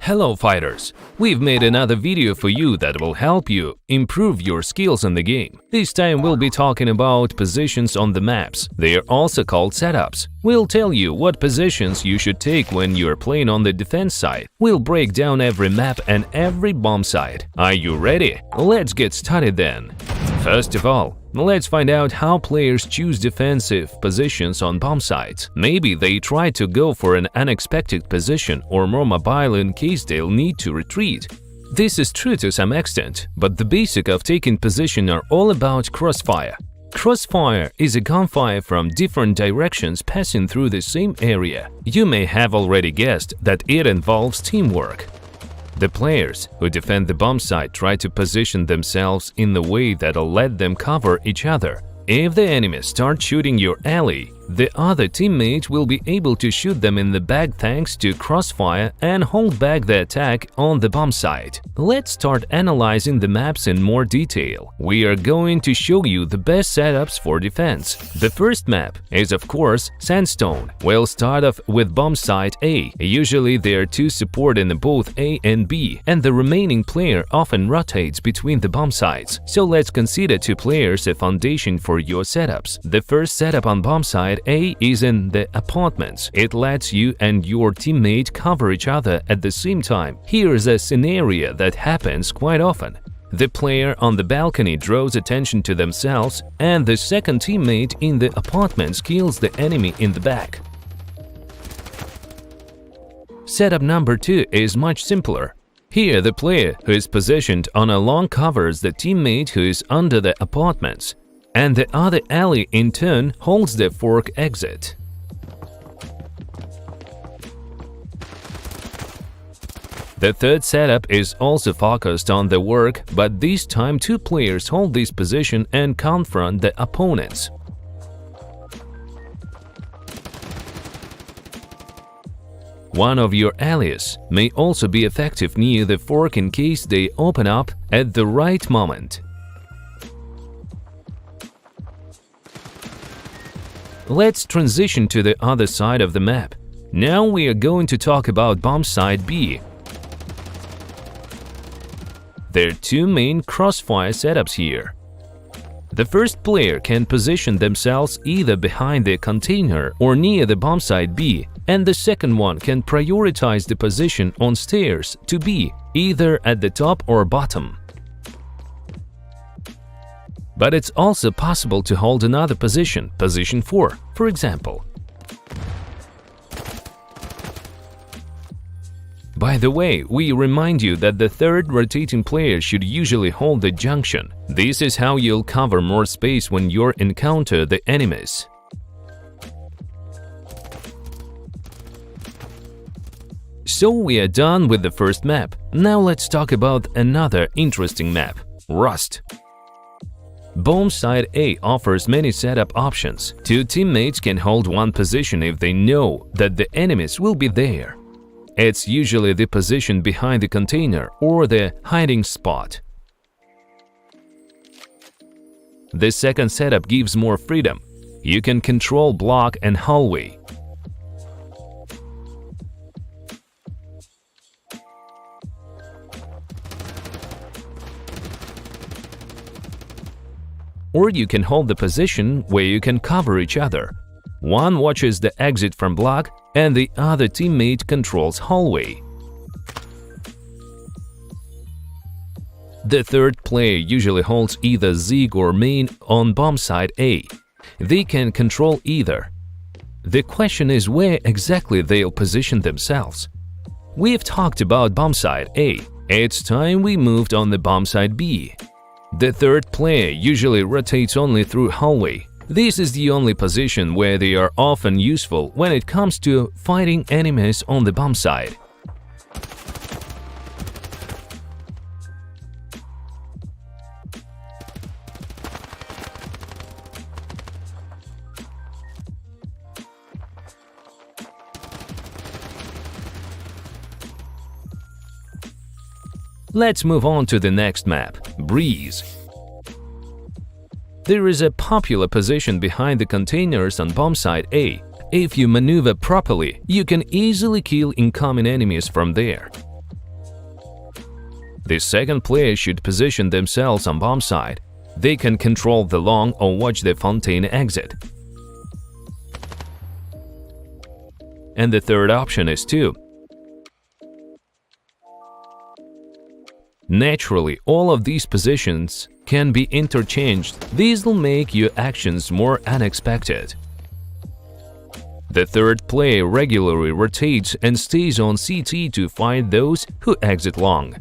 Hello fighters! We've made another video for you that will help you improve your skills in the game. This time we'll be talking about positions on the maps. They are also called setups. We'll tell you what positions you should take when you're playing on the defense side. We'll break down every map and every bomb site. Are you ready? Let's get started then. First of all, let's find out how players choose defensive positions on bomb sites. Maybe they try to go for an unexpected position or more mobile in case they'll need to retreat. This is true to some extent, but the basic of taking position are all about crossfire. Crossfire is a gunfire from different directions passing through the same area. You may have already guessed that it involves teamwork. The players who defend the bomb site try to position themselves in the way that'll let them cover each other. If the enemy starts shooting your ally, the other teammate will be able to shoot them in the back thanks to crossfire and hold back the attack on the bomb site. Let's start analyzing the maps in more detail. We are going to show you the best setups for defense. The first map is of course Sandstone. We'll start off with bomb site A. Usually there are two support in both A and B, and the remaining player often rotates between the bomb sites. So let's consider two players a foundation for your setups. The first setup on bomb site A is in the apartments. It lets you and your teammate cover each other at the same time. Here's a scenario that happens quite often. The player on the balcony draws attention to themselves, and the second teammate in the apartments kills the enemy in the back. Setup number 2 is much simpler. Here, the player who is positioned on a lawn covers the teammate who is under the apartments, and the other ally in turn holds the fork exit. The third setup is also focused on the work, but this time two players hold this position and confront the opponents. One of your allies may also be effective near the fork in case they open up at the right moment. Let's transition to the other side of the map. Now we are going to talk about bomb site B. There are two main crossfire setups here. The first player can position themselves either behind the container or near the bomb site B, and the second one can prioritize the position on stairs to B, either at the top or bottom. But it's also possible to hold another position, position 4, for example. By the way, we remind you that the third rotating player should usually hold the junction. This is how you'll cover more space when you encounter the enemies. So we are done with the first map. Now let's talk about another interesting map, Rust. Bomb site A offers many setup options. Two teammates can hold one position if they know that the enemies will be there. It's usually the position behind the container or the hiding spot. The second setup gives more freedom. You can control block and hallway. Or you can hold the position where you can cover each other. One watches the exit from block and the other teammate controls hallway. The third player usually holds either Zig or main on bomb site A. They can control either. The question is where exactly they'll position themselves. We've talked about bomb site A. It's time we moved on the bomb site B. The third player usually rotates only through hallway. This is the only position where they are often useful when it comes to fighting enemies on the bomb site. Let's move on to the next map, Breeze. There is a popular position behind the containers on bomb site A. If you maneuver properly, you can easily kill incoming enemies from there. The second player should position themselves on bomb site. They can control the long or watch the fountain exit. And the third option is 2. Naturally, all of these positions can be interchanged. These will make your actions more unexpected. The third player regularly rotates and stays on CT to fight those who exit long.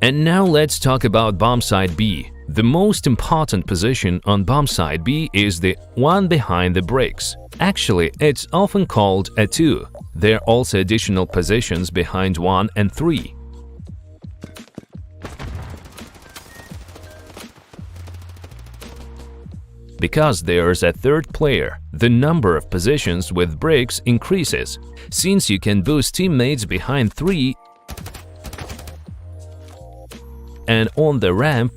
And now let's talk about bomb site B. The most important position on bomb site B is the one behind the bricks. Actually, it's often called a 2. There are also additional positions behind 1 and 3. Because there's a third player, the number of positions with bricks increases. Since you can boost teammates behind 3 and on the ramp,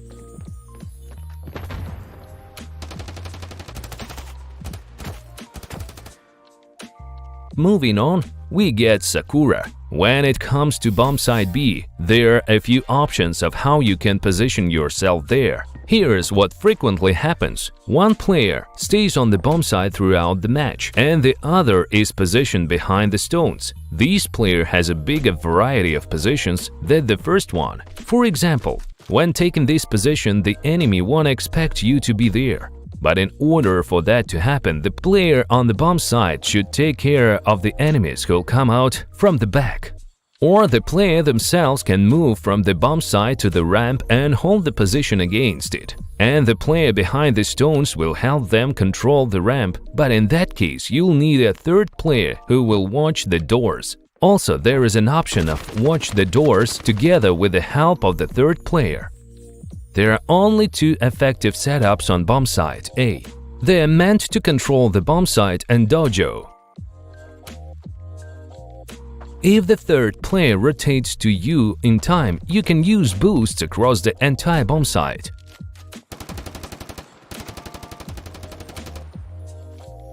moving on, we get Sakura. When it comes to bomb site B, there are a few options of how you can position yourself there. Here's what frequently happens. One player stays on the bomb site throughout the match, and the other is positioned behind the stones. This player has a bigger variety of positions than the first one. For example, when taking this position, the enemy won't expect you to be there. But in order for that to happen, the player on the bomb site should take care of the enemies who'll come out from the back. Or the player themselves can move from the bomb site to the ramp and hold the position against it. And the player behind the stones will help them control the ramp, but in that case you'll need a third player who will watch the doors. Also, there is an option of watch the doors together with the help of the third player. There are only 2 effective setups on bomb site A. They are meant to control the bomb site and dojo. If the third player rotates to you in time, you can use boosts across the entire bomb site.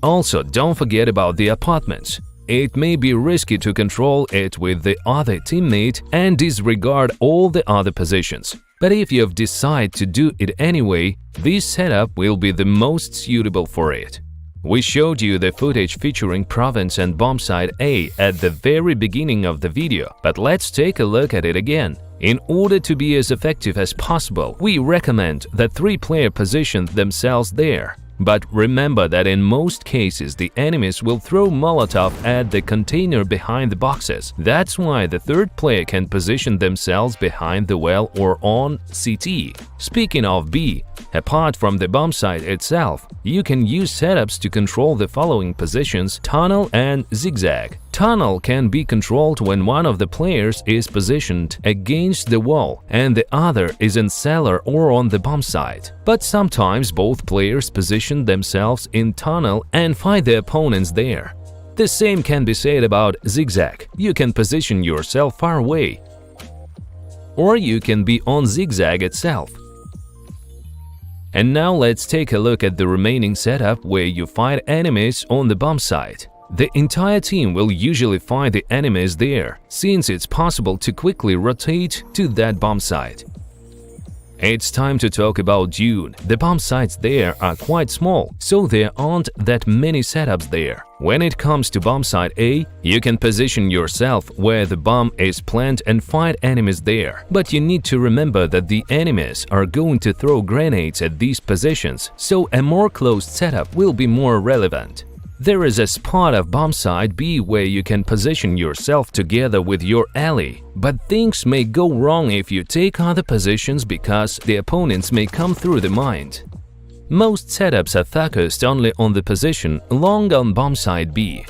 Also, don't forget about the apartments. It may be risky to control it with the other teammate and disregard all the other positions. But if you have decided to do it anyway, this setup will be the most suitable for it. We showed you the footage featuring Province and bomb site A at the very beginning of the video, but let's take a look at it again. In order to be as effective as possible, we recommend that 3 players position themselves there. But remember that in most cases the enemies will throw Molotov at the container behind the boxes. That's why the third player can position themselves behind the well or on CT. Speaking of B, apart from the bomb site itself, you can use setups to control the following positions: tunnel and zigzag. Tunnel can be controlled when one of the players is positioned against the wall and the other is in cellar or on the bomb site. But sometimes both players position themselves in tunnel and fight the opponents there. The same can be said about zigzag. You can position yourself far away, or you can be on zigzag itself. And now let's take a look at the remaining setup where you fight enemies on the bomb site. The entire team will usually find the enemies there, since it's possible to quickly rotate to that bomb site. It's time to talk about Dune. The bomb sites there are quite small, so there aren't that many setups there. When it comes to bomb site A, you can position yourself where the bomb is planted and fight enemies there. But you need to remember that the enemies are going to throw grenades at these positions, so a more closed setup will be more relevant. There is a spot of bomb site B where you can position yourself together with your ally, but things may go wrong if you take other positions because the opponents may come through the mine. Most setups are focused only on the position long on bomb site B.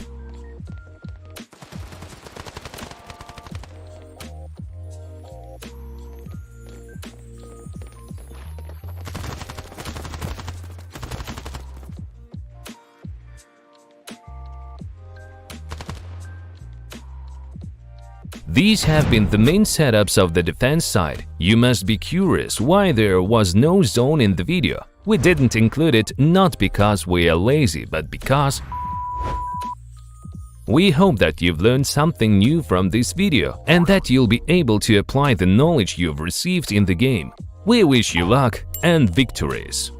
These have been the main setups of the defense side. You must be curious why there was no zone in the video. We didn't include it not because we are lazy, but because We hope that you've learned something new from this video and that you'll be able to apply the knowledge you've received in the game. We wish you luck and victories!